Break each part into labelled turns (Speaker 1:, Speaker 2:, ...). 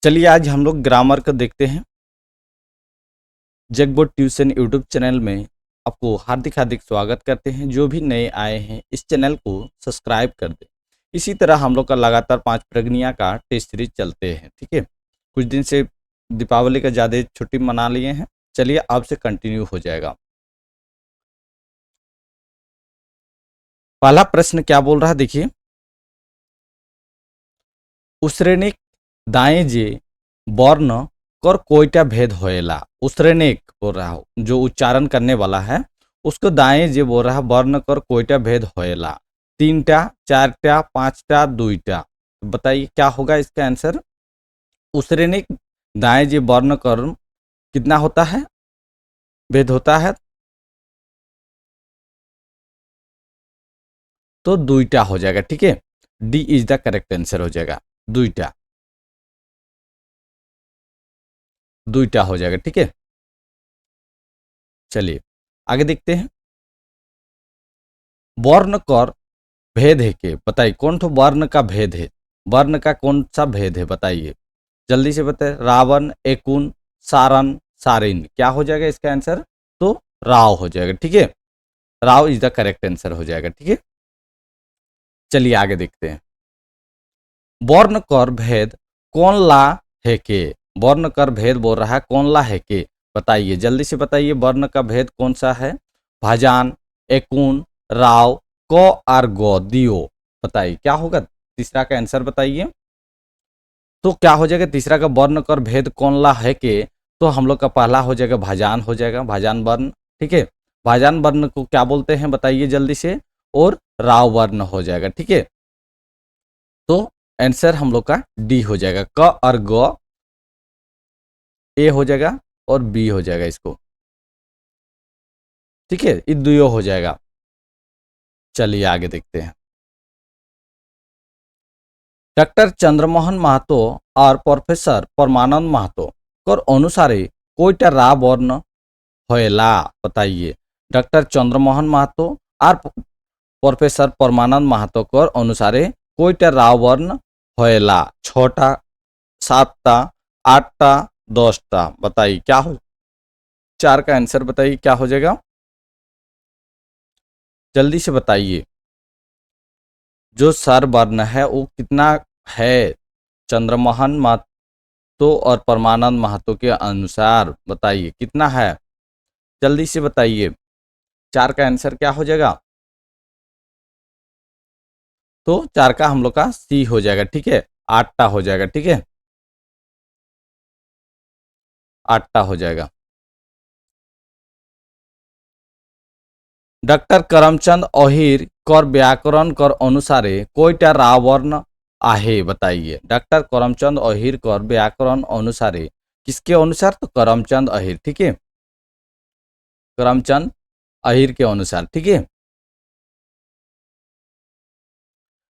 Speaker 1: चलिए आज हम लोग ग्रामर को देखते हैं। जगबोर्ड ट्यूशन यूट्यूब चैनल में आपको हार्दिक हार्दिक स्वागत करते हैं। जो भी नए आए हैं इस चैनल को सब्सक्राइब कर दें। इसी तरह हम लोग का लगातार 5 प्रगनिया का टेस्ट सीरीज चलते हैं। ठीक है, कुछ दिन से दीपावली का ज़्यादा छुट्टी मना लिए हैं। चलिए अब से कंटिन्यू हो जाएगा। पहला प्रश्न क्या बोल रहा है देखिए, उश्रेणिक दाएं जे वर्ण कर कोईटा भेद होएला। उश्रेणिक बोल रहा हो, जो उच्चारण करने वाला है उसको दाएं जे बोल रहा है वर्ण कर कोईटा भेद होएला। 3टा, 4टा, 5टा, 2टा। बताइए क्या होगा इसका आंसर। उश्रेणिक दाएं जे वर्ण कर कितना होता है, भेद होता है, तो 2टा हो जाएगा। ठीक है, D is the correct answer हो जाएगा। 2टा, 2टा हो जाएगा। ठीक है, चलिए आगे देखते हैं। वर्ण कर भेद है के बताइए, कौन सा वर्ण का भेद है। वर्ण का कौन सा भेद है बताइए, जल्दी से बताइए। रावण, एकुन, सारन, सारिन। क्या हो जाएगा इसका आंसर, तो राव हो जाएगा। ठीक है, Rao is the correct answer हो जाएगा। ठीक है, चलिए आगे देखते हैं। वर्ण कर भेद कौन ला है के। वर्ण कर भेद बोल रहा है कौन ला है के, बताइए जल्दी से बताइए। वर्ण का भेद कौन सा है। भाजान, एकुन, राव, को और गो दियो। बताइए क्या होगा तीसरा का आंसर बताइए। तो क्या हो जाएगा तीसरा का वर्ण कर भेद कौन ला है के, तो हम लोग का पहला हो जाएगा भाजान हो जाएगा, भाजान वर्ण। ठीक है, भाजान वर्ण को क्या बोलते हैं बताइए जल्दी से। और राव वर्ण हो जाएगा। ठीक है, तो आंसर हम लोग का डी हो जाएगा। क और ग ए हो जाएगा और बी हो जाएगा इसको। ठीक है, ये दुयो हो जाएगा। चलिए आगे देखते हैं। डॉक्टर चंद्रमोहन महतो और प्रोफेसर परमानंद महतो कर अनुसारे कोईटा रा वर्ण होएला। बताइए डॉक्टर चंद्रमोहन महतो और प्रोफेसर परमानंद महतो कर अनुसारे कोईटा रा वर्ण होएला। 6टा, 7टा, 8टा, 10टा। बताइए क्या हो, चार का आंसर बताइए क्या हो जाएगा, जल्दी से बताइए। जो सर वर्ण है वो कितना है चंद्रमोहन महतो और परमानंद महतो के अनुसार, बताइए कितना है, जल्दी से बताइए। चार का आंसर क्या हो जाएगा, तो चार का हम लोग का सी हो जाएगा। ठीक है, 8टा हो जाएगा। ठीक है, 8टा हो जाएगा। डॉक्टर करमचंद अहिर कर व्याकरण कर अनुसारे कोईटा रा वर्ण आहे। बताइए डॉक्टर करमचंद अहिर कर व्याकरण अनुसारे, किसके अनुसार, तो करमचंद अहिर। ठीक है, करमचंद अहिर के अनुसार। ठीक है,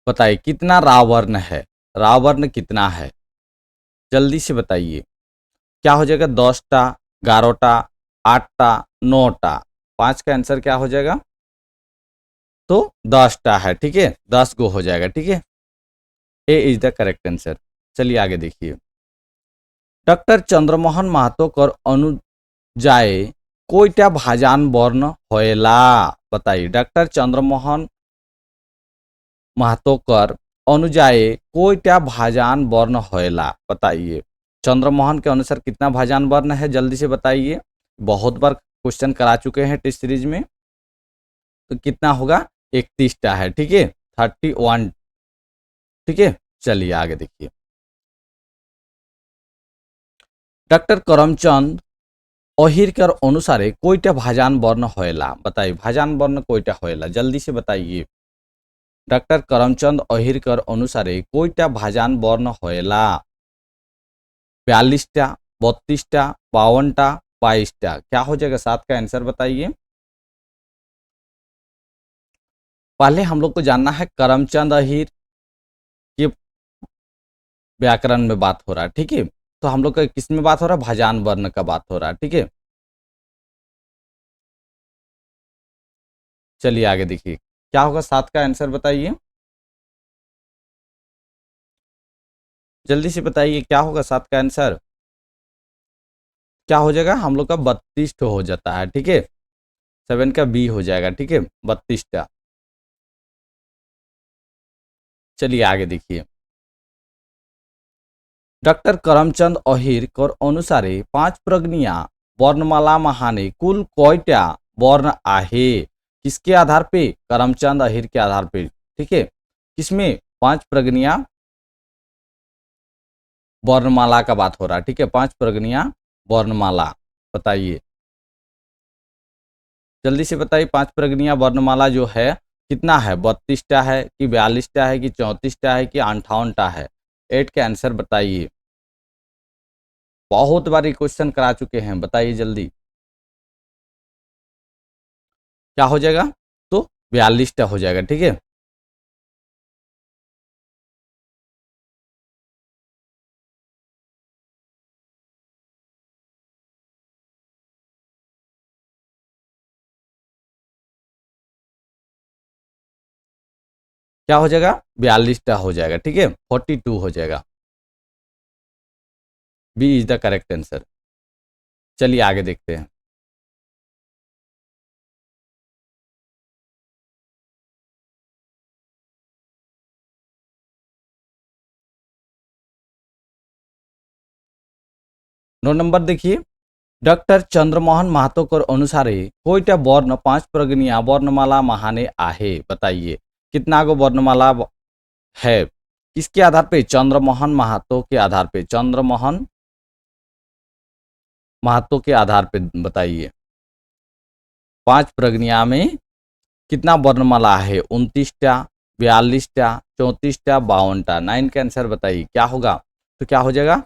Speaker 1: बताइए कितना रावर्ण है, रावर्ण कितना है, जल्दी से बताइए। क्या हो जाएगा, 10टा, 11टा, 8टा, 9टा। 5 का आंसर क्या हो जाएगा, तो 10टा है। ठीक है, 10 गो हो जाएगा। ठीक है, ए इज द करेक्ट आंसर। चलिए आगे देखिए। डॉक्टर चंद्रमोहन महतो कर अनुजाए कोईटा भाजान वर्ण होएला। बताइए डॉक्टर चंद्रमोहन महतो कर अनुजाए कोईटा भाजान वर्ण होएला। बताइए चंद्रमोहन के अनुसार कितना भाजान वर्ण है, जल्दी से बताइए। बहुत बार क्वेश्चन करा चुके हैं टेस्ट सीरीज में, तो कितना होगा, 31टा है। ठीक है, 31। ठीक है, चलिए आगे देखिए। डॉक्टर करमचंद अहिर के अनुसारे कोईटा भाजान वर्ण होएला। बताइए भाजान वर्ण कोईटा होएला, जल्दी से बताइए। डॉक्टर करमचंद अहिर के अनुसारे कोईटा भाजान वर्ण होएला। 42टा, 32टा, 52टा, 22टा। क्या हो जाएगा, 7 का आंसर बताइए। पहले हम लोग को जानना है करमचंद अहिर के व्याकरण में बात हो रहा है। ठीक है, तो हम लोग का किस में बात हो रहा है, भाजान वर्ण का बात हो रहा है। ठीक है, चलिए आगे देखिए क्या होगा, 7 का आंसर बताइए। जल्दी से बताइए क्या होगा 7 का आंसर, क्या हो जाएगा हम लोग का 32 हो जाता है, ठीक है। 7 का बी हो जाएगा, ठीक है, 32। चलिए आगे देखिए। डॉक्टर करमचंद अहिर कर अनुसारे 5 प्रगनिया वर्णमाला महाने कुल कयटा वर्ण आहे, किसके आधार पे, करमचंद अहिर के आधार पे, ठीक है। किसमें 5 प्रगनिया वर्णमाला का बात हो रहा है, ठीक है, 5 प्रगनिया वर्णमाला, बताइए जल्दी से बताइए। 5 प्रगनिया वर्णमाला जो है कितना है, 32टा है कि 42टा है कि 34टा है कि 58टा है, 8 के आंसर बताइए। बहुत बार क्वेश्चन करा चुके हैं, बताइए जल्दी क्या हो जाएगा, तो 42टा हो जाएगा, ठीक है। क्या हो जाएगा, 42टा हो जाएगा, ठीक है, 42 हो जाएगा। B is the correct answer. चलिए आगे देखते हैं। नौ नंबर देखिए। डॉक्टर चंद्रमोहन महतो कर अनुसारे कोईटा वर्ण 5 प्रगनिया वर्णमाला महाने आहे, बताइए कितना गो वर्णमाला है, किसके आधार पे, चंद्रमोहन महतो के आधार पे, चंद्रमोहन महतो के आधार पे बताइए। 5 प्रगनिया में कितना वर्णमाला है, 29टा, 42टा, 34टा, 52टा, 9 का आंसर बताइए क्या होगा, तो क्या हो जाएगा,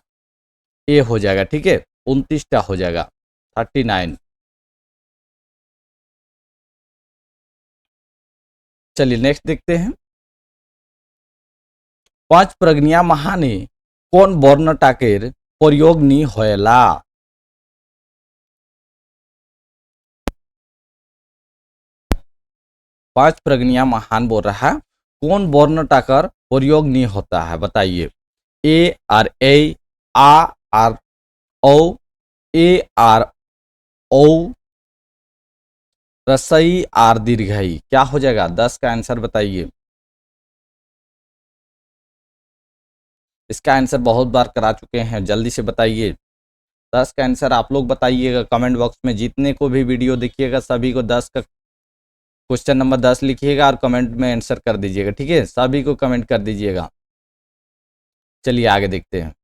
Speaker 1: ए हो जाएगा, ठीक है, 29टा हो जाएगा, 39। चलिए नेक्स्ट देखते हैं। 5 प्रगनिया महाने কোন বর্ণটাকের প্রয়োগ নি হয়লা, 5 प्रगनिया महान बोल रहा है कौन वर्ण टाकर प्रयोग नहीं होता है, बताइए। ए आर ए, आ आर ओ, ए आर ओ, रसई आर दीर्घई, क्या हो जाएगा, 10 का आंसर बताइए। इसका आंसर बहुत बार करा चुके हैं, जल्दी से बताइए। 10 का आंसर आप लोग बताइएगा कमेंट बॉक्स में, जितने को भी वीडियो देखिएगा सभी को 10 का क्वेश्चन नंबर 10 लिखिएगा और कमेंट में आंसर कर दीजिएगा, ठीक है, सभी को कमेंट कर दीजिएगा। चलिए आगे देखते हैं।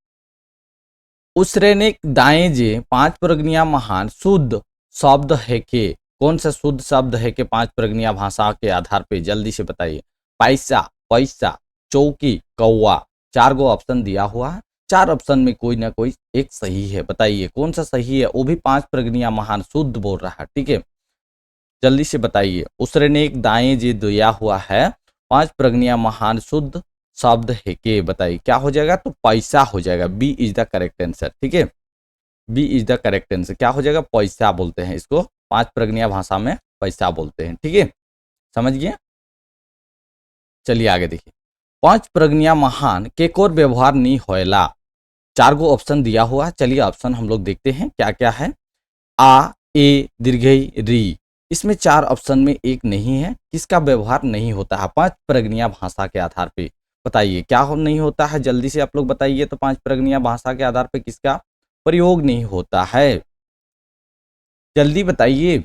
Speaker 1: उस्रेनिक दाएं जे 5 प्रगनिया महान शुद्ध शब्द है के, कौन सा शुद्ध शब्द है कि 5 प्रगनिया भाषा के आधार पे, जल्दी से बताइए। पैसा, पैसा, चौकी, कौवा, 4 गो ऑप्शन दिया हुआ है, 4 ऑप्शन में कोई ना कोई एक सही है, बताइए कौन सा सही है, वो भी 5 प्रगनिया महान शुद्ध बोल रहा है, ठीक है, जल्दी से बताइए। उस्रेनिक दाएं जे दिया हुआ है 5 प्रगनिया महान शुद्ध शब्द है के, बताइए क्या हो जाएगा, तो पैसा हो जाएगा, B is the correct answer, ठीक है, B is the correct answer, क्या हो जाएगा, पैसा बोलते हैं इसको, 5 प्रगनिया भाषा में पैसा बोलते हैं, ठीक है, समझ गए। चलिए आगे देखिए। 5 प्रगनिया महान केकोर व्यवहार नहीं होएला, 4 गो ऑप्शन दिया हुआ, चलिए ऑप्शन हम लोग देखते हैं क्या क्या है। आ, ए, दीर्घई, री, इसमें 4 ऑप्शन में एक नहीं है, किसका व्यवहार नहीं होता है 5 प्रगनिया भाषा के आधार पे, बताइए क्या हो नहीं होता है, जल्दी से आप लोग बताइए। तो 5 प्रगनिया भाषा के आधार पे किसका प्रयोग नहीं होता है, जल्दी बताइए।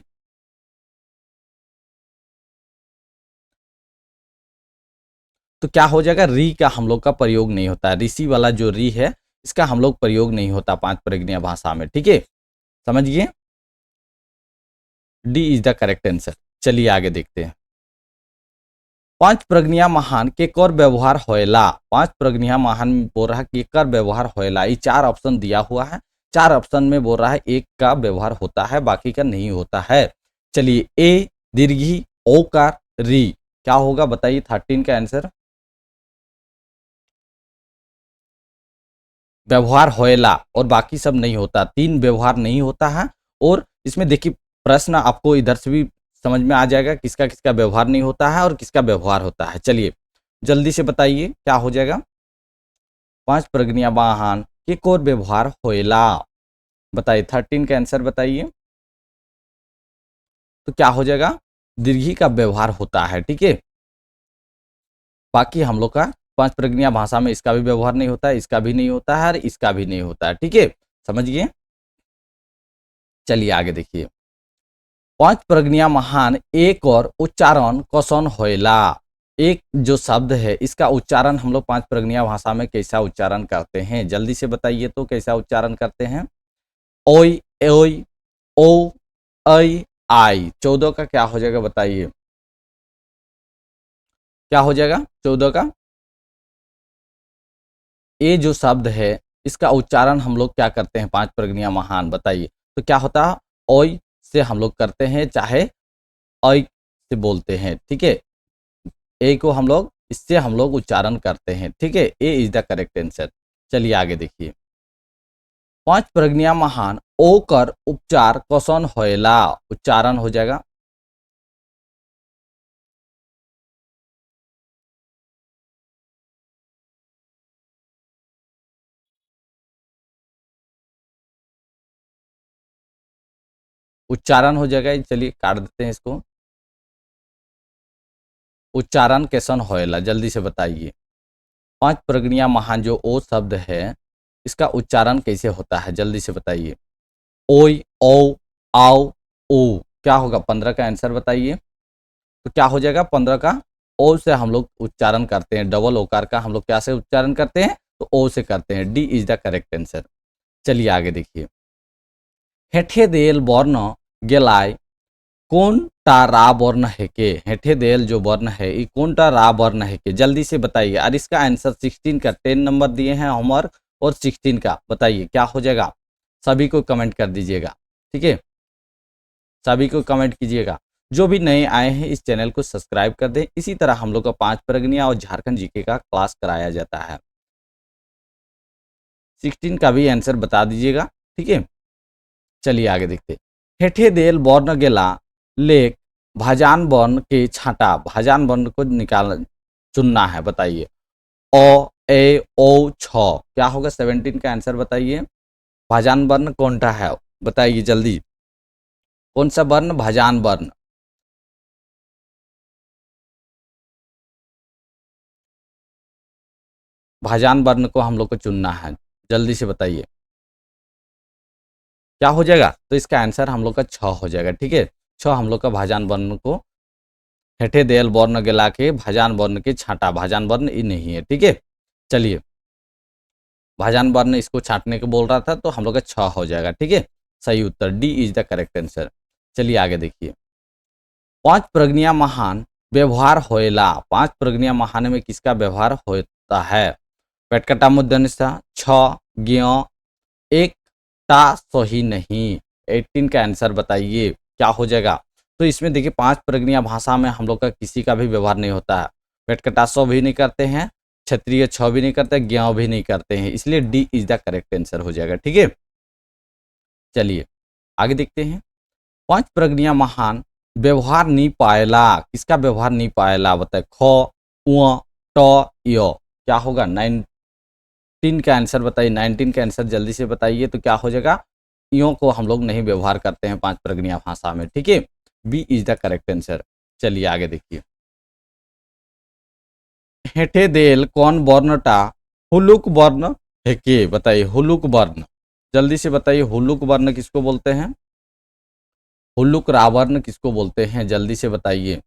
Speaker 1: तो क्या हो जाएगा, री का हम लोग का प्रयोग नहीं होता है, ऋषि वाला जो री है इसका हम लोग प्रयोग नहीं होता 5 प्रगनिया भाषा में, ठीक है, समझिए, D is the correct answer. चलिए आगे देखते हैं। 5 प्रगनिया महान केकर व्यवहार होएला, 5 प्रगनिया महान बोल रहा है केकर व्यवहार होएला, ये 4 ऑप्शन दिया हुआ है, 4 ऑप्शन में बोल रहा है एक का व्यवहार होता है बाकी का नहीं होता है। चलिए ए, दीर्घी, ओकार, री, क्या होगा बताइए, 13 का आंसर, व्यवहार होएला और बाकी सब नहीं होता, 3 व्यवहार नहीं होता है। और इसमें देखिए प्रश्न आपको इधर से भी समझ में आ जाएगा किसका किसका व्यवहार नहीं होता है और किसका व्यवहार होता है। चलिए जल्दी से बताइए क्या हो जाएगा, पांच प्रगनिया वाहन के कोर व्यवहार होएला। बताइए 13 का आंसर बताइए। तो क्या हो जाएगा, दीर्घी का व्यवहार होता है। ठीक है, बाकी हम लोग का पांच प्रगनिया भाषा में इसका भी व्यवहार नहीं होता है, इसका भी नहीं होता है और इसका भी नहीं होता है। ठीक है, समझिए। चलिए आगे देखिए। पांच प्रगनिया महान एक और उच्चारण कौन होएला। एक जो शब्द है इसका उच्चारण हम लोग पांच प्रगनिया भाषा में कैसा उच्चारण करते हैं, जल्दी से बताइए तो कैसा उच्चारण करते हैं। ओई, ओई, ओ, ऐ, आई। 14 का क्या हो जाएगा बताइए, क्या हो जाएगा 14 का। ये जो शब्द है इसका उच्चारण हम लोग क्या करते हैं पांच प्रगनिया महान, बताइए तो क्या होता है। ओई से हम लोग करते हैं, चाहे ऐ से बोलते हैं। ठीक है, ए को हम लोग इससे हम लोग उच्चारण करते हैं। ठीक है, ए इज द करेक्ट आंसर। चलिए आगे देखिए। पांच प्रगनिया महान ओ कर उपचार कौन होएला। उच्चारण हो जाएगा, उच्चारण हो जाएगा। चलिए काट देते हैं इसको। उच्चारण कैसन होएला, जल्दी से बताइए। पांच प्रगनिया महान जो ओ शब्द है इसका उच्चारण कैसे होता है, जल्दी से बताइए। ओई, ओ, आओ, ओ। क्या होगा 15 का आंसर बताइए। तो क्या हो जाएगा 15 का। ओ से हम लोग उच्चारण करते हैं, डबल ओकार का हम लोग क्या से उच्चारण करते हैं, तो ओ से करते हैं। D is the correct answer. चलिए आगे देखिए। हेठे देल वर्ण गेलाय कौन टा रा वर्ण है के। हेठे देल जो वर्ण है ये कौन टा रा वर्ण है के, जल्दी से बताइए। और इसका आंसर 16 का 10 नंबर दिए हैं होमवर्क, और 16 का बताइए क्या हो जाएगा। सभी को कमेंट कर दीजिएगा। ठीक है, सभी को कमेंट कीजिएगा। जो भी नए आए हैं इस चैनल को सब्सक्राइब कर दें। इसी तरह हम लोग का पांच प्रगनिया और झारखंड जीके का क्लास कराया जाता है। 16 का भी आंसर बता दीजिएगा। ठीक है, चलिए आगे देखते। हेठे देल वर्ण गेला लेख भाजान वर्ण के छांटा। भाजान वर्ण को निकाल चुनना है, बताइए। ओ, ए, ओ, छ। क्या होगा 17 का आंसर बताइए। भाजान वर्ण कौन सा है बताइए जल्दी, कौन सा वर्ण भाजान वर्ण। भाजान वर्ण को हम लोग को चुनना है, जल्दी से बताइए क्या हो जाएगा। तो इसका आंसर हम लोग का 6 हो जाएगा। ठीक है, 6 हम लोग का भाजान वर्ण को हेठे देल वर्ण गेला के भाजान वर्ण के छांटा। भाजान वर्ण ये नहीं है। ठीक है, चलिए भाजान वर्ण इसको छांटने को बोल रहा था तो हम लोग का 6 हो जाएगा। ठीक है, सही उत्तर D is the correct answer. चलिए आगे देखिए। पांच प्रगनिया महान व्यवहार होएला। पांच प्रगनिया महान में किसका व्यवहार होता है। पेटकटा मुद्दनिसा, छ, ज्ञ, एक टा सही नहीं। 18 का आंसर बताइए क्या हो जाएगा। तो इसमें देखिए पांच प्रगनिया भाषा में हम लोग का किसी का भी व्यवहार नहीं होता है। पेटकटा सौ भी नहीं करते हैं, क्षत्रिय छ भी नहीं करते, ज्ञ भी नहीं करते हैं, इसलिए D is the correct answer हो जाएगा। ठीक है, चलिए आगे देखते हैं। पांच प्रगनिया महान व्यवहार नहीं पाएला। किसका व्यवहार नहीं पाएला बताए। ख, उ, ट, य। क्या होगा 19 का आंसर बताइए। 19 का आंसर जल्दी से बताइए तो क्या हो जाएगा। यो को हम लोग नहीं व्यवहार करते हैं पांच प्रगनिया भाषा में। ठीक है, B is the correct answer. चलिए आगे देखिए। हेठे देल कौन वर्ण टा हुलुक वर्ण है के, बताइए। हुलुक वर्ण जल्दी से बताइए, हुलुक वर्ण किसको बोलते हैं। हुल्लुक रावर्ण किसको बोलते हैं, जल्दी से बताइए।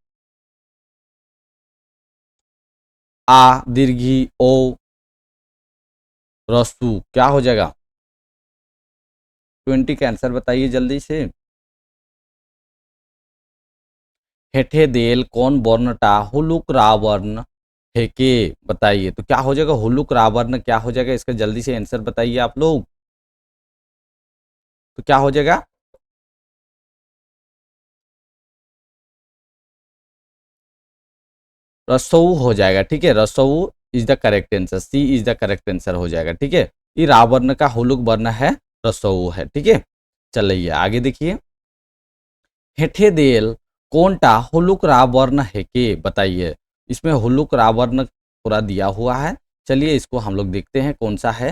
Speaker 1: आ, दीर्घी, ओ, रस्सू। क्या हो जाएगा 20 का आंसर बताइए जल्दी से। हेठे देल कौन वर्ण टा हुलुक रावर्ण है के, बताइए तो क्या हो जाएगा। हुलुक रावर्ण क्या हो जाएगा इसका, जल्दी से आंसर बताइए आप लोग। तो क्या हो जाएगा। रसोऊ हो जाएगा। ठीक है, रसोऊ is the correct answer. C is the correct answer हो जाएगा। ठीक है, ये रावर्ण का हुलुक वर्ण है, रसोऊ है। ठीक है, चलिए आगे देखिए। हेठे देल कौन टा हुलुक रावर्ण है के, बताइए। इसमें हुलुक रावर्ण पूरा दिया हुआ है, चलिए इसको हम लोग देखते हैं कौन सा है।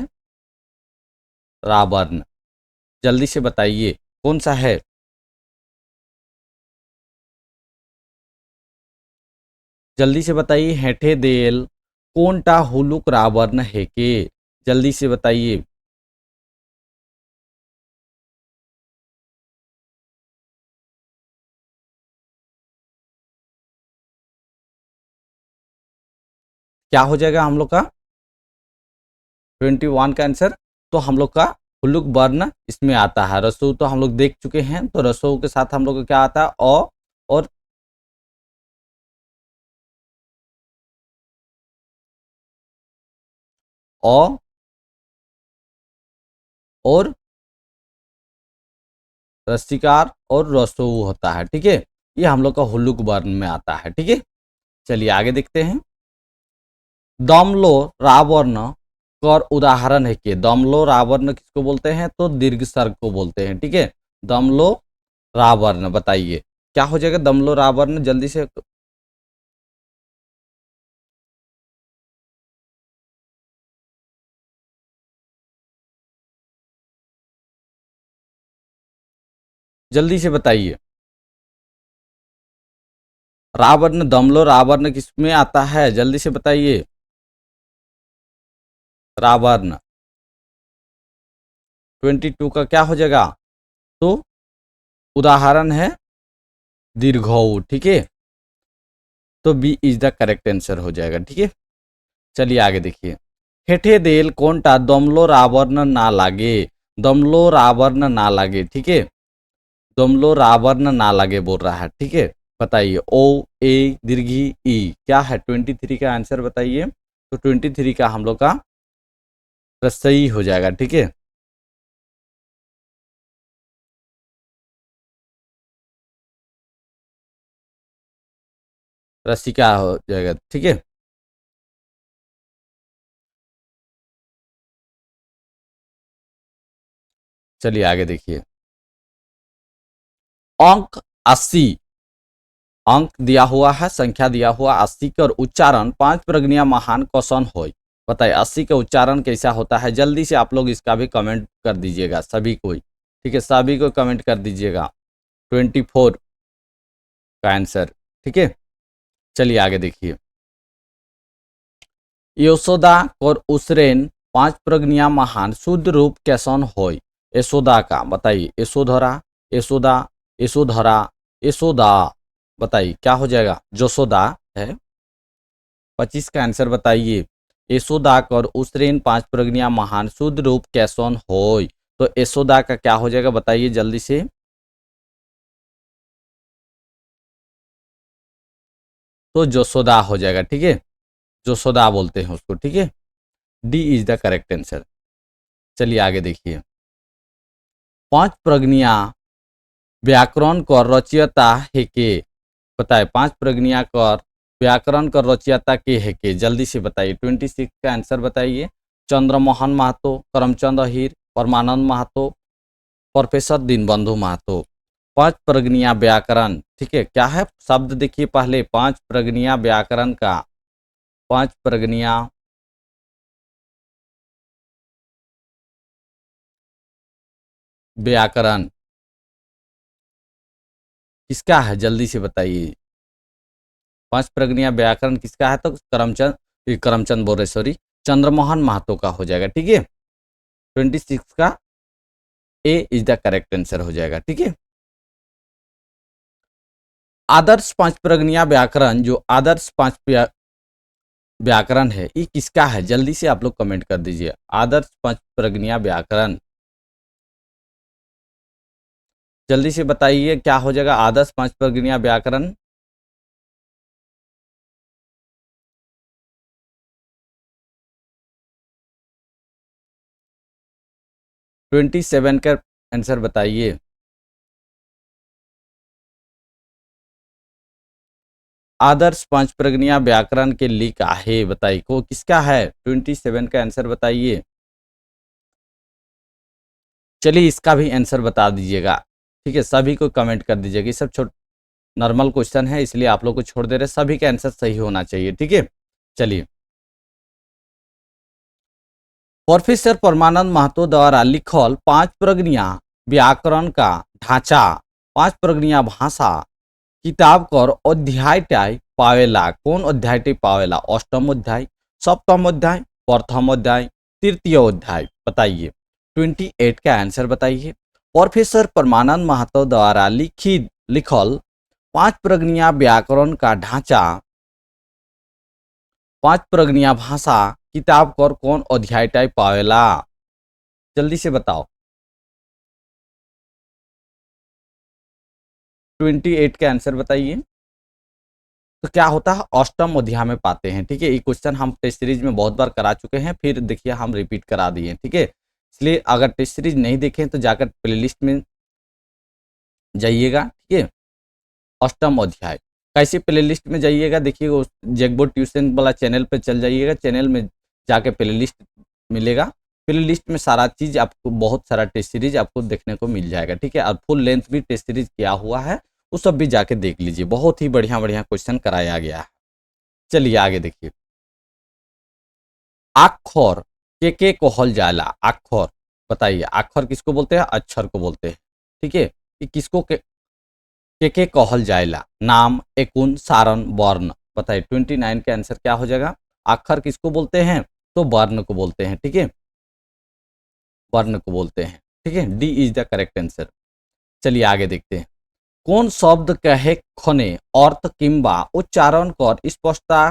Speaker 1: रावण, जल्दी से बताइए कौन सा है। जल्दी से बताइए। हेठे देल कोनटा हुलुक रावण है के, जल्दी से बताइए। क्या हो जाएगा हम लोग का 21 का आंसर। तो हम लोग का हुलुक वर्ण इसमें आता है। रसो तो हम लोग देख चुके हैं, तो रसो के साथ हम लोग का क्या आता है अ और अ और रस्सिकार और रसो होता है। ठीक है, ये हम लोग का हुलुक वर्ण में आता है। ठीक है, चलिए आगे देखते हैं। दमलो रावर्ण कर उदाहरण है कि, दमलो रावर्ण किसको बोलते हैं तो दीर्घ सर्ग को बोलते हैं। ठीक है, दमलो रावर्ण बताइए क्या हो जाएगा दमलो रावर्ण, जल्दी से। जल्दी से बताइए। रावर्ण, दमलो रावर्ण किसमें आता है, जल्दी से बताइए। रावर्ण 22 का क्या हो जाएगा तो उदाहरण है दीर्घऊ। ठीक है, तो B is the correct answer हो जाएगा। ठीक है, चलिए आगे देखिए। हेठे देल कोनटा दमलो रावर्ण ना लागे, दमलो रावर्ण ना लागे। ठीक है, दमलो रावर्ण ना लागे बोल रहा है। ठीक है, बताइए ओ ए दीर्घी ई क्या है 23 का आंसर बताइए। तो 23 का हम लोग का सही हो जाएगा। ठीक है, रसिका हो जाएगा। ठीक है, चलिए आगे देखिए। अंक 80, अंक दिया हुआ है, संख्या दिया हुआ 80 का, और उच्चारण पांच प्रगनिया महान कौन हो। बताइए 80 का उच्चारण कैसा होता है, जल्दी से आप लोग इसका भी कमेंट कर दीजिएगा सभी को। ठीक है, सभी को कमेंट कर दीजिएगा 24 का आंसर। ठीक है, चलिए आगे देखिए। यशोदा और उसरेन पांच प्रगनिया महान शुद्ध रूप कैसन हो। यशोदा का बताइए, यशोधरा, यशोदा, यशोधरा, यशोदा। बताइए क्या हो जाएगा, जसोदा है। 25 का आंसर बताइए। यशोदा और उसरेन पांच प्रगनिया महान शुद्ध रूप कैसन हो। तो यशोदा का क्या हो जाएगा बताइए जल्दी से। तो जसोदा हो जाएगा। ठीक है, जसोदा बोलते हैं उसको। ठीक है, D is the correct answer. चलिए आगे देखिए। पांच प्रगनिया व्याकरण कर रचयिता है के। बताए पांच प्रगनिया कर व्याकरण कर रचयिता के है के, जल्दी से बताइए। 26 का आंसर बताइए। चंद्रमोहन महतो, करमचंद अहिर, परमानंद महतो, प्रोफेसर दीनबंधु महतो। पांच प्रगनिया व्याकरण, ठीक है, क्या है शब्द देखिए पहले। पांच प्रगनिया व्याकरण का, पांच प्रगनिया व्याकरण किसका है, जल्दी से बताइए। पांच प्रगनिया व्याकरण किसका है तो करमचंद, करमचंद बोल रहे सॉरी, चंद्रमोहन महतो का हो जाएगा। ठीक है, 26 का ए इज द करेक्ट आंसर हो जाएगा। ठीक है, आदर्श पांच प्रगनिया व्याकरण, जो आदर्श पांच व्याकरण है ये किसका है, जल्दी से आप लोग कमेंट कर दीजिए। आदर्श पांच प्रगनिया व्याकरण, जल्दी से बताइए क्या हो जाएगा आदर्श पांच प्रगनिया व्याकरण। 27 का आंसर बताइए। आदर्श पांच प्रगनिया व्याकरण के लिख आहे, बताइए को किसका है, 27 का आंसर बताइए। चलिए इसका भी आंसर बता दीजिएगा। ठीक है, सभी को कमेंट कर दीजिएगा। ये सब छोट नॉर्मल क्वेश्चन है इसलिए आप लोग को छोड़ दे रहे, सभी का आंसर सही होना चाहिए। ठीक है, चलिए प्रोफेसर परमानंद महतो द्वारा लिखल 5 प्रगनिया व्याकरण का ढांचा 5 प्रगनिया भाषा किताब कर अध्याय टाई पावेला। कौन अध्याय टाई पावेला? अष्टम अध्याय, सप्तम अध्याय, प्रथम अध्याय, तृतीय अध्याय। बताइए 28 का आंसर बताइए। प्रोफेसर परमानंद महतो द्वारा लिखल 5 प्रगनिया व्याकरण का ढांचा 5 प्रगनिया भाषा किताब कर कौन अध्याय टाई पावेला? जल्दी से बताओ। 28 का आंसर बताइए। तो क्या होता है? अष्टम अध्याय में पाते हैं। ठीक है, ये क्वेश्चन हम टेस्ट सीरीज में बहुत बार करा चुके हैं, फिर देखिए हम रिपीट करा दिए। ठीक है, इसलिए अगर टेस्ट सीरीज नहीं देखें तो जाकर प्लेलिस्ट में जाइएगा। ठीक है, अष्टम अध्याय कैसे प्लेलिस्ट में जाइएगा? देखिए वो जैकबोर्ड ट्यूशन वाला चैनल पे चल जाइएगा, चैनल में जाके प्लेलिस्ट मिलेगा। प्लेलिस्ट में सारा चीज आपको, बहुत सारा टेस्ट सीरीज आपको देखने को मिल जाएगा। ठीक है, और फुल लेंथ भी टेस्ट सीरीज किया हुआ है, वो सब भी जाके देख लीजिए। बहुत ही बढ़िया बढ़िया क्वेश्चन कराया गया है। चलिए आगे देखिए। अक्षर के कहल जाला? अक्षर बताइए, अक्षर किसको बोलते हैं? अक्षर को बोलते हैं। ठीक है, कि किसको के कहल जाएला? नाम, एकुन, सारण, वर्ण। बताइए 29 का आंसर क्या हो जाएगा? अक्षर किसको बोलते हैं? तो वर्ण को बोलते हैं। ठीक है, वर्ण को बोलते हैं। ठीक है, D is the correct answer. चलिए आगे देखते हैं। कौन शब्द कहे खने अर्थ किंबा उच्चारण कर स्पष्टता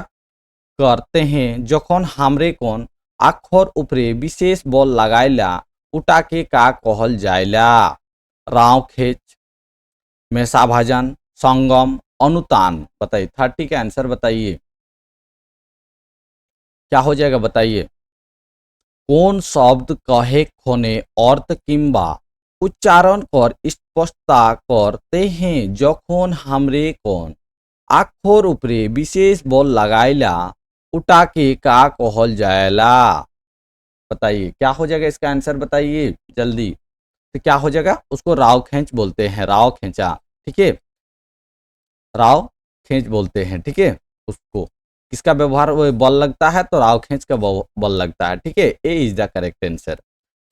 Speaker 1: करते हैं जखन हमरे कौन अक्षर ऊपरे विशेष बल लगाइला उटा के का कहल जाइला? राव खेच, मेषाभाजन, संगम, अनुतान। बताइए 30 का आंसर बताइए, क्या हो जाएगा? बताइए। कौन शब्द कहे खोने अर्थ किंबा उच्चारण कर स्पष्टता करते हैं जखन हमरे कौन अक्षर ऊपरे विशेष बल लगाइला उटा के का कहल जाएला? बताइए क्या हो जाएगा इसका आंसर? बताइए जल्दी। तो क्या हो जाएगा? उसको राव खेच बोलते हैं, राव खेचा। ठीक है, राव खींच बोलते हैं। ठीक है, उसको किसका व्यवहार बल लगता है? तो राव खींच का बल लगता है। ठीक है, ए इज द करेक्ट आंसर।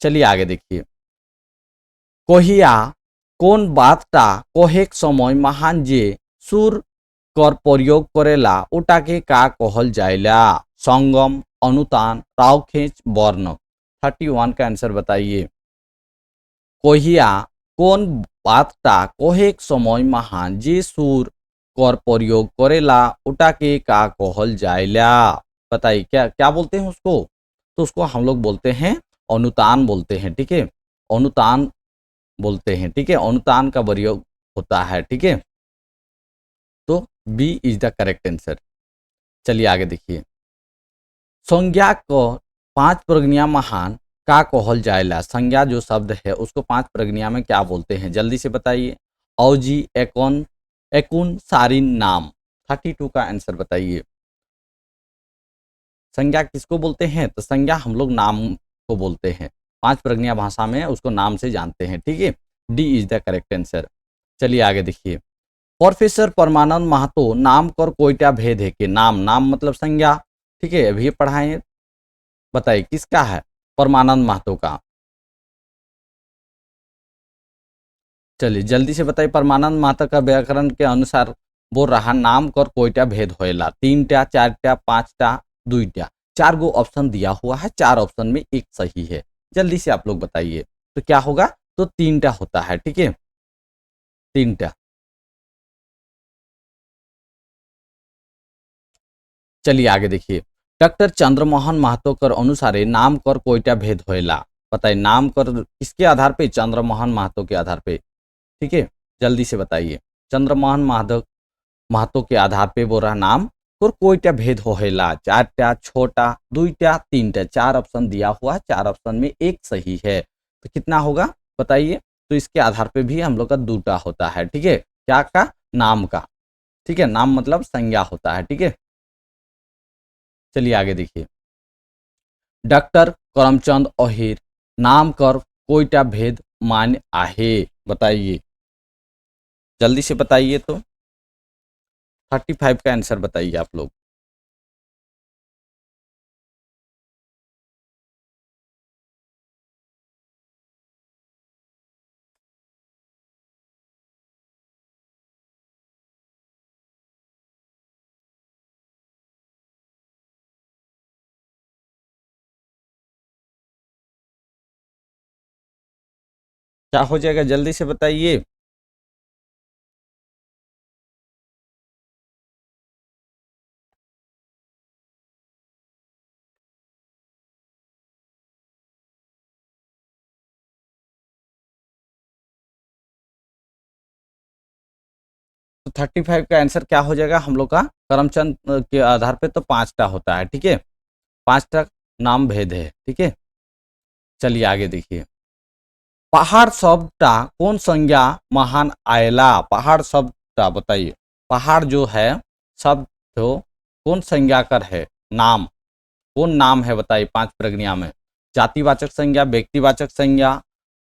Speaker 1: चलिए आगे देखिए। कहिया कौन बातटा कहेक समय महान जे सुर कर प्रयोग करेला ओटा के का कहल जाइला? संगम, अनुतान, राव खींच, वर्ण। 31 का आंसर बताइए। कहिया कौन बातटा कहेक समय महान जे सुर कर प्रयोग करेला उटा के का कहल जाइला? बताइए क्या क्या बोलते हैं उसको? तो उसको हम लोग बोलते हैं अनुतान बोलते हैं। ठीक है, अनुतान बोलते हैं। ठीक है, अनुतान का प्रयोग होता है। ठीक है, तो B is the correct answer. चलिए आगे देखिए। संज्ञा को 5 प्रगनिया महान का कहल जाएला? संज्ञा जो शब्द है उसको 5 प्रगनिया में क्या बोलते हैं? जल्दी से बताइए। औजी, एकोन, एकुन, सारिन, नाम। 32 का आंसर बताइए। संज्ञा किसको बोलते हैं? तो संज्ञा हम लोग नाम को बोलते हैं। 5 प्रगनिया भाषा में उसको नाम से जानते हैं। ठीक है, D is the correct answer. चलिए आगे देखिए। प्रोफेसर परमानंद महतो नाम कर कोईटा भेद है के? नाम, नाम मतलब संज्ञा। ठीक है, अभी पढ़ाएं। बताइए किसका है? परमानंद महतो का। चलिए जल्दी से बताइए। परमानंद महतो का व्याकरण के अनुसार बोल रहा नाम कर कोईटा भेद होएला? 3टा, 4टा, 5टा, 2टा। 4 गो ऑप्शन दिया हुआ है, 4 ऑप्शन में एक सही है। जल्दी से आप लोग बताइए। तो क्या होगा? तो 3टा होता है। ठीक है, 3टा। चलिए आगे देखिए। डॉक्टर चंद्रमोहन महतो कर अनुसारे नाम कर कोईटा भेद होएला? बताइए नाम कर किसके आधार पे? चंद्रमोहन महतो के आधार पे। ठीक है, जल्दी से बताइए। चंद्रमोहन महतो के आधार पे बोल रहा नाम और कोईटा भेद होएला? 4टा, 6टा, 2टा, 3टा। 4 ऑप्शन दिया हुआ है, 4 ऑप्शन में एक सही है। तो कितना होगा बताइए? तो इसके आधार पे भी हम लोग का 2टा होता है। ठीक है, क्या का? नाम का। ठीक है, नाम मतलब संज्ञा होता है। ठीक है, चलिए आगे देखिए। डॉक्टर करमचंद अहिर नाम कर कोईटा भेद मान्य आहे? बताइए जल्दी से बताइए। तो 35 का आंसर बताइए आप लोग। क्या हो जाएगा जल्दी से बताइए। तो 35 का आंसर क्या हो जाएगा हम लोग का, करमचंद के आधार पे तो 5टा होता है, ठीक है, 5टा नाम भेद है, ठीक है। चलिए आगे देखिए। पहाड़ शब्दटा कौन संज्ञा महान आयला, पहाड़ शब्दटा बताइए, पहाड़ जो है शब्द तो कौन संज्ञा कर है, नाम, कौन नाम है बताइए 5 प्रगनिया में। जातिवाचक संज्ञा, व्यक्तिवाचक संज्ञा,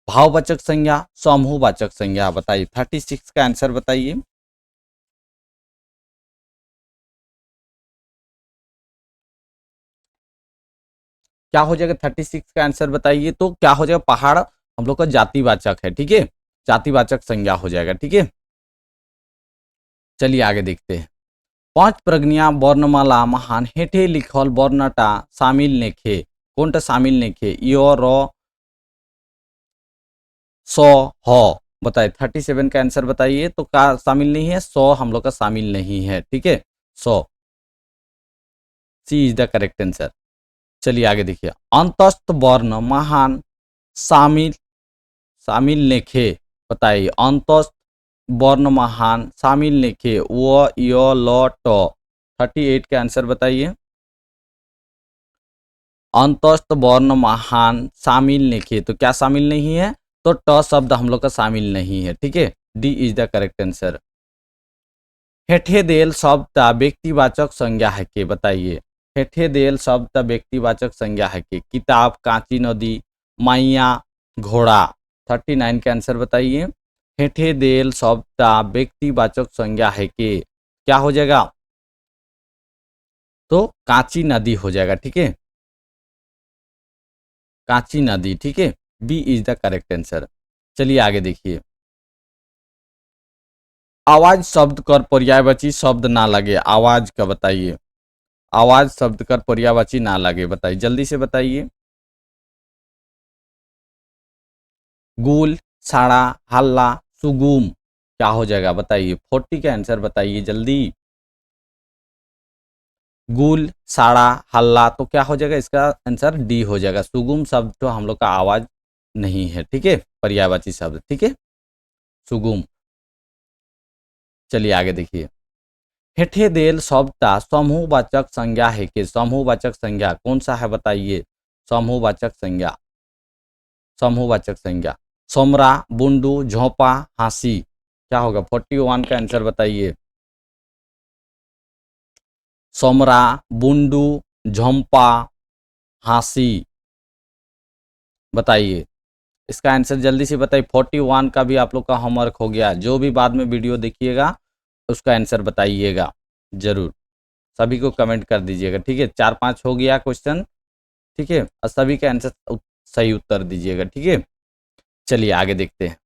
Speaker 1: भाववाचक संज्ञा, समूहवाचक संज्ञा, बताइए 36 का आंसर बताइए। क्या हो जाएगा 36 का आंसर बताइए। तो क्या हो जाएगा, पहाड़ हम लोग का जातिवाचक है, ठीक है, जातिवाचक संज्ञा हो जाएगा, ठीक है। चलिए आगे देखते हैं। 5 प्रगनिया वर्णमाला महान हेठे लिखल वर्णटा शामिल नेखे, कौनटा शामिल नेखे, यो र सो ह, बताइए 37 का आंसर बताइए। तो का शामिल नहीं है, सो हम लोग का शामिल नहीं है, ठीक है, सो सी इज द करेक्ट आंसर। चलिए आगे देखिए। अंतस्थ वर्ण महान शामिल शामिल नेखे, बताइए अंतस्थ वर्ण महान शामिल नेखे, वो यो ल ट, 38 का आंसर बताइए। अंतस्थ वर्ण महान शामिल नेखे, तो क्या शामिल नहीं है, तो ट शब्द हम लोग का शामिल नहीं है, ठीक है, D is the correct answer. हेठे देल शब्द व्यक्तिवाचक संज्ञा है के, बताइए हेठे देल शब्द व्यक्तिवाचक संज्ञा है के, किताब, कांची नदी, मैया, घोड़ा, 39 का आंसर बताइए। हेठे देल शब्द व्यक्तिवाचक संज्ञा है के, क्या हो जाएगा, तो कांची नदी हो जाएगा, ठीक है, कांची नदी, ठीक है, B is the correct answer. चलिए आगे देखिए। आवाज शब्द कर पर्यायवाची शब्द ना लगे, आवाज का बताइए, आवाज शब्द कर पर्यायवाची ना लगे, बताइए जल्दी से बताइए। गुल, साड़ा, हल्ला, सुगुम, क्या हो जाएगा बताइए, 40 का आंसर बताइए जल्दी। गुल, साड़ा, हल्ला, तो क्या हो जाएगा इसका आंसर डी हो जाएगा, सुगुम शब्द तो हम लोग का आवाज नहीं है, ठीक है, पर्यायवाची शब्द, ठीक है, सुगुम। चलिए आगे देखिए। हेठे देल शब्द समूहवाचक संज्ञा है कि, समूहवाचक संज्ञा कौन सा है बताइए, समूहवाचक संज्ञा, समूहवाचक संज्ञा, सोमरा, बुंडू, झोंपा, हांसी, क्या होगा 41 का आंसर बताइए। सोमरा, बुंडू, झोंपा, हांसी, बताइए इसका आंसर जल्दी से बताइए। 41 का भी आप लोग का होमवर्क हो गया, जो भी बाद में वीडियो देखिएगा उसका आंसर बताइएगा जरूर, सभी को कमेंट कर दीजिएगा, ठीक है, 4-5 हो गया क्वेश्चन, ठीक है, और सभी का आंसर सही उत्तर दीजिएगा, ठीक है। चलिए आगे देखते हैं।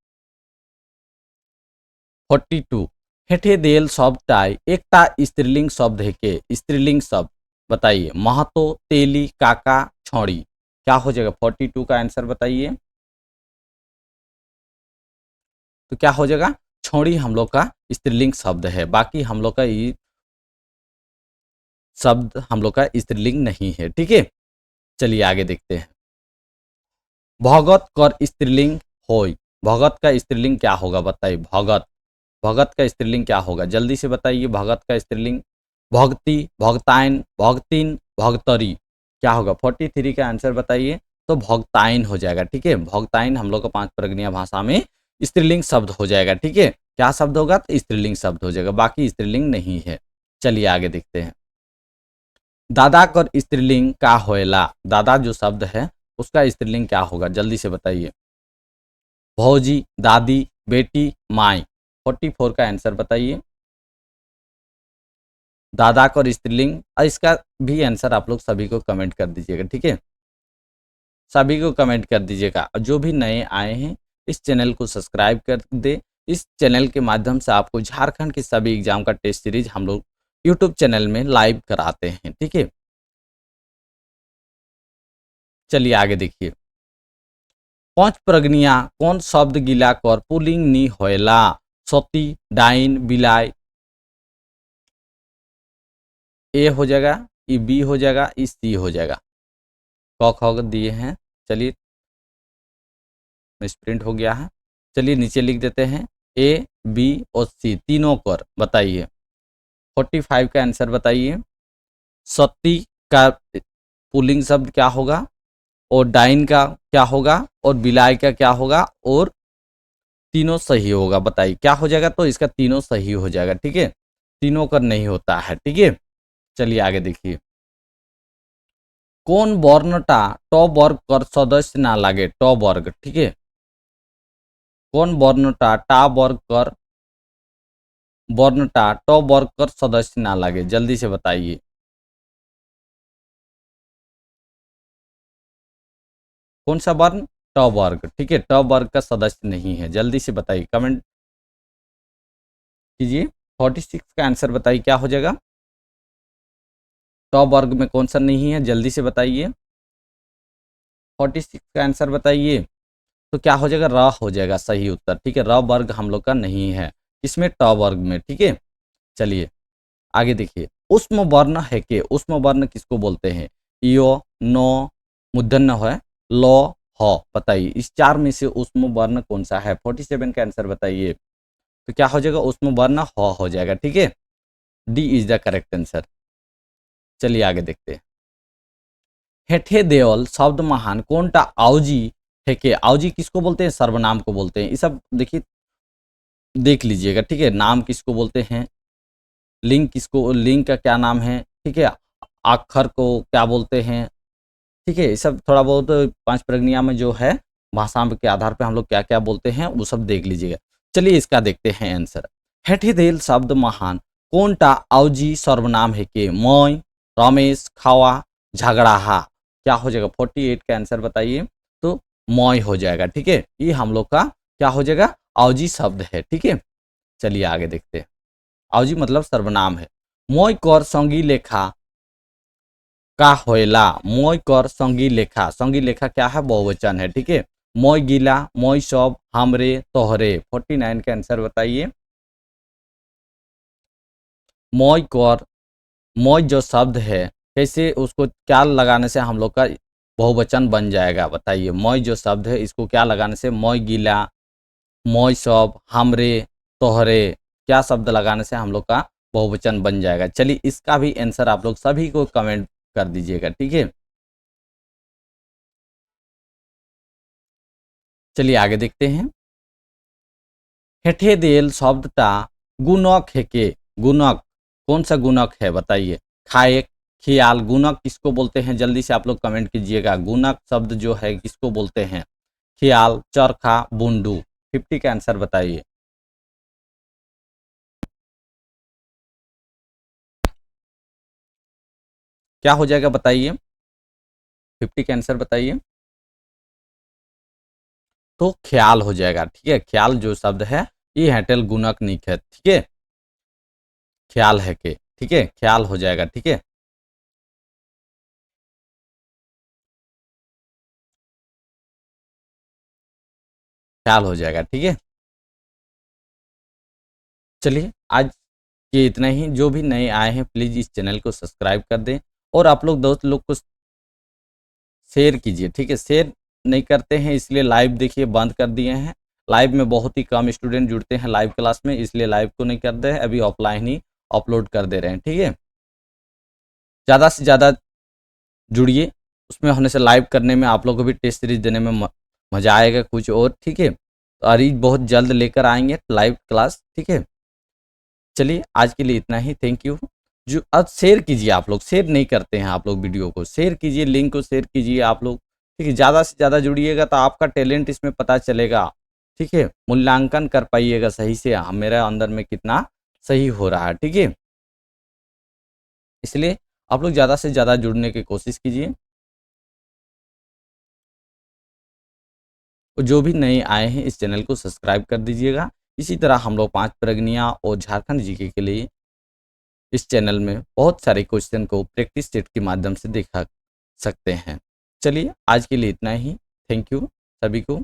Speaker 1: 42 हेठे देल शब्द एकता स्त्रीलिंग शब्द है के, स्त्रीलिंग शब्द, बताइए महतो, तेली, काका, छौड़ी, क्या हो जाएगा 42 का आंसर बताइए। तो क्या हो जाएगा, छौड़ी हम लोग का स्त्रीलिंग शब्द है, बाकी हम लोग का ये शब्द हम लोग का स्त्रीलिंग नहीं है, ठीक है। चलिए आगे देखते हैं। भगत कर स्त्रीलिंग होय, भगत का स्त्रीलिंग क्या होगा बताइए, भगत, भगत का स्त्रीलिंग क्या होगा जल्दी से बताइए, भगत का स्त्रीलिंग, भक्ति, भक्तायन, भक्तिन, भक्तरी, क्या होगा 43 का आंसर बताइए। तो भक्तायन हो जाएगा, ठीक है, भक्तायन हम लोग का 5 प्रगनिया भाषा में स्त्रीलिंग शब्द हो जाएगा, ठीक है, क्या शब्द होगा, तो स्त्रीलिंग शब्द हो जाएगा, बाकी स्त्रीलिंग नहीं है। चलिए आगे देखते हैं। दादा कर स्त्रीलिंग का होएला, दादा जो शब्द है उसका स्त्रीलिंग क्या होगा जल्दी से बताइए। भौजी, दादी, बेटी, माई, 44 का आंसर बताइए। दादा का स्त्रीलिंग, इसका भी आंसर आप लोग सभी को कमेंट कर दीजिएगा, ठीक है, सभी को कमेंट कर दीजिएगा। जो भी नए आए हैं इस चैनल को सब्सक्राइब कर दे, इस चैनल के माध्यम से आपको झारखंड के सभी एग्जाम का टेस्ट सीरीज हम लोग यूट्यूब चैनल में लाइव कराते हैं, ठीक है। चलिए आगे देखिए। पांच प्रगनिया कौन शब्द गिला कर पुलिंग नी होएला? सती, डाइन, बिलाई। ए हो जाएगा, ई बी हो जाएगा, ई सी हो जाएगा। क ख दिए हैं। चलिए मिसप्रिंट हो गया है। चलिए नीचे लिख देते हैं ए बी और सी तीनों कर बताइए। 45 का आंसर बताइए। सती का पुलिंग शब्द क्या होगा, और डाइन का क्या होगा, और बिलाई का क्या होगा, और तीनों सही होगा। बताइए क्या हो जाएगा? तो इसका तीनों सही हो जाएगा। ठीक है, तीनों का नहीं होता है। ठीक है, चलिए आगे देखिए। कौन वर्णटा ट वर्ग कर सदस्य ना लागे? ट वर्ग। ठीक है, कौन वर्णटा टा वर्ग कर वर्णटा ट वर्ग कर सदस्य ना लागे? जल्दी से बताइए। कौन सा वर्ण? ट वर्ग। ठीक है, ट वर्ग का सदस्य नहीं है। जल्दी से बताइए, कमेंट कीजिए। 46 का आंसर बताइए क्या हो जाएगा? ट वर्ग में कौन सा नहीं है? जल्दी से बताइए। 46 का आंसर बताइए। तो क्या हो जाएगा? र हो जाएगा सही उत्तर। ठीक है, र वर्ग हम लोग का नहीं है इसमें, ट वर्ग में। ठीक है, चलिए आगे देखिए। उष्म वर्ण है के? उष्म वर्ण किसको बोलते हैं? यो, नो, मूर्धन्य है, लो, ह। बताइए इस चार में से उष्म वर्ण कौन सा है? 47 का आंसर बताइए। तो क्या हो जाएगा? उष्म वर्ण ह हो जाएगा। ठीक है, D is the correct answer. चलिए आगे देखते हैं। हेठे देवल शब्द महान कोनटा आउजी हेके? आउजी किसको बोलते हैं? सर्वनाम को बोलते हैं। ये सब देखिए देख लीजिएगा। ठीक है, नाम किसको बोलते हैं, लिंग किसको, लिंग का क्या नाम है, ठीक है, अक्षर को क्या बोलते हैं। ठीक है, ये सब थोड़ा बहुत पांच प्रगनिया में जो है भाषा के आधार पे हम लोग क्या क्या बोलते हैं वो सब देख लीजिएगा। चलिए इसका देखते हैं आंसर। हेठे देल शब्द महान कोनटा आउजी सर्वनाम है के? मय, रमेश, खावा, झगड़ाहा। क्या हो जाएगा? 48 का आंसर बताइए। तो मय हो जाएगा। ठीक है, ये हम लोग का क्या हो जाएगा? आउजी शब्द है। ठीक है, चलिए आगे देखते हैं। आउजी मतलब सर्वनाम है। मोय कर संगी लेखा का होएला? मोय कर संगी लेखा, संगी लेखा क्या है? बहुवचन है। ठीक है, मोय गीला, मोय सब, हमरे, तोहरे। 49 का आंसर बताइए। मोय कर, मोय जो शब्द है कैसे उसको क्या लगाने से हम लोग का बहुवचन बन जाएगा? बताइए। मोय जो शब्द है इसको क्या लगाने से? मोय गीला, मोय सब, हमरे, तोहरे, क्या शब्द लगाने से हम लोग का बहुवचन बन जाएगा? चलिए इसका भी आंसर आप लोग सभी को कमेंट कर दीजिएगा। ठीक है, चलिए आगे देखते हैं। हेठे देल शब्दटा गुणक है के? गुणक कौन सा गुणक है? बताइए। खाए, ख्याल। गुणक किसको बोलते हैं? जल्दी से आप लोग कमेंट कीजिएगा। गुणक शब्द जो है किसको बोलते हैं? ख्याल, चरखा, बुंडू। 50 का आंसर बताइए। क्या हो जाएगा बताइए? 50 का आंसर बताइए। तो ख्याल हो जाएगा। ठीक है, ख्याल जो शब्द है ये हेटेल गुणक निक है। ठीक है, ख्याल है के। ठीक है, ख्याल हो जाएगा। ठीक है, ख्याल हो जाएगा। ठीक है, चलिए आज ये इतना ही। जो भी नए आए हैं प्लीज़ इस चैनल को सब्सक्राइब कर दें, और आप लोग दोस्त लोग को शेयर कीजिए। ठीक है, शेयर नहीं करते हैं इसलिए लाइव देखिए बंद कर दिए हैं। लाइव में बहुत ही कम स्टूडेंट जुड़ते हैं लाइव क्लास में, इसलिए लाइव को नहीं कर रहे हैं, अभी ऑफलाइन ही अपलोड कर दे रहे हैं। ठीक है, ज़्यादा से ज़्यादा जुड़िए, उसमें होने से लाइव करने में आप लोग को भी टेस्ट सीरीज देने में मज़ा आएगा कुछ और। ठीक है, और ये बहुत जल्द लेकर आएंगे लाइव क्लास। ठीक है, चलिए आज के लिए इतना ही। Thank you. जो अब शेयर कीजिए, आप लोग शेयर नहीं करते हैं, आप लोग वीडियो को शेयर कीजिए, लिंक को शेयर कीजिए आप लोग। ठीक है, ज़्यादा से ज़्यादा जुड़िएगा तो आपका टैलेंट इसमें पता चलेगा। ठीक है, मूल्यांकन कर पाइएगा सही से मेरे अंदर में कितना सही हो रहा है। ठीक है, इसलिए आप लोग ज़्यादा से ज़्यादा जुड़ने की कोशिश कीजिए। और जो भी नए आए हैं इस चैनल को सब्सक्राइब कर दीजिएगा। इसी तरह हम लोग पांच प्रगनियाँ और झारखंड जीके के लिए इस चैनल में बहुत सारे क्वेश्चन को प्रैक्टिस सेट के माध्यम से देखा सकते हैं। चलिए आज के लिए इतना ही। Thank you. सभी को